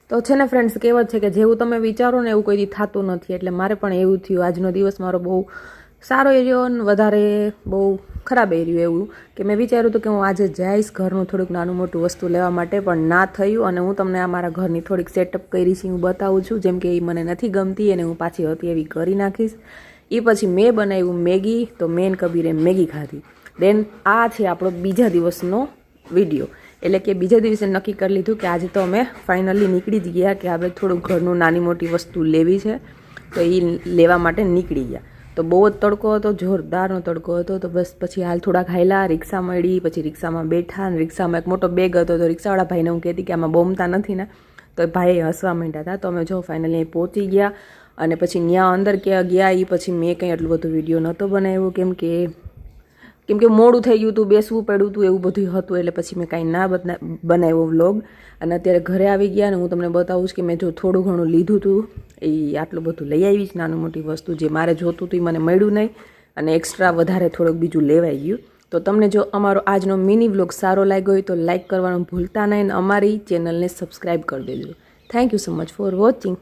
તો છે ને ફ્રેન્ડ્સ, કહેવત છે કે જેવું તમે વિચારો ને એવું કોઈ દી થતું નથી. એટલે મારે પણ એવું થયું. આજનો દિવસ મારો બહુ સારો એરિયો અને વધારે બહુ ખરાબ એરિયો એવું કે મેં વિચાર્યું હતું કે હું આજે જઈશ ઘરનું થોડુંક નાનું મોટું વસ્તુ લેવા માટે, પણ ના થયું. અને હું તમને આ મારા ઘરની થોડીક સેટઅપ કરી છે હું બતાવું છું. જેમ કે એ મને નથી ગમતી અને હું પાછી હતી એવી કરી નાખીશ. એ પછી મેં બનાવ્યું મેગી. તો મેન કબીરે મેગી ખાધી. દેન આ છે આપણો બીજા દિવસનો વિડીયો. એટલે કે બીજા દિવસે નક્કી કરી લીધું કે આજે તો અમે ફાઇનલી નીકળી જ ગયા કે આપણે થોડુંક ઘરનું નાની મોટી વસ્તુ લેવી છે. તો એ લેવા માટે નીકળી ગયા. તો બહુ જ તડકો હતો, જોરદારનો તડકો હતો. તો બસ પછી હાલ થોડાક હાયલા, રિક્ષા મળી, પછી રિક્ષામાં બેઠા અને રિક્ષામાં એક મોટો બેગ હતો. તો રિક્ષાવાળા ભાઈને હું કહેતી કે આમાં બોમતા નથી ને, તો ભાઈ હસવા માંડ્યા હતા. તો અમે જો ફાઇનલી અહીં પહોંચી ગયા. અને પછી ત્યાં અંદર ક્યાં ગયા એ પછી મેં કંઈ આટલું બધું વિડીયો નહોતો બનાવ્યો કેમ કે મોડું થઈ ગયું હતું, બેસવું પડ્યું હતું, એવું બધું હતું. એટલે પછી મેં કાંઈ ના બનાવ્યો વ્લોગ. અને અત્યારે ઘરે આવી ગયા અને હું તમને બતાવું કે મેં જો થોડું ઘણું લીધું હતું એ આટલું બધું લઈ આવી છે. નાનું મોટી વસ્તુ જે મારે જોતું હતું એ મને મળ્યું નહીં અને એક્સ્ટ્રા વધારે થોડુંક બીજું લેવાઈ ગયું. તો તમને જો અમારો આજનો મિની વ્લોગ સારો લાગ્યો હોય તો લાઇક કરવાનું ભૂલતા નહીં અને અમારી ચેનલને સબસ્ક્રાઈબ કરી દેજો. Thank you so much for watching.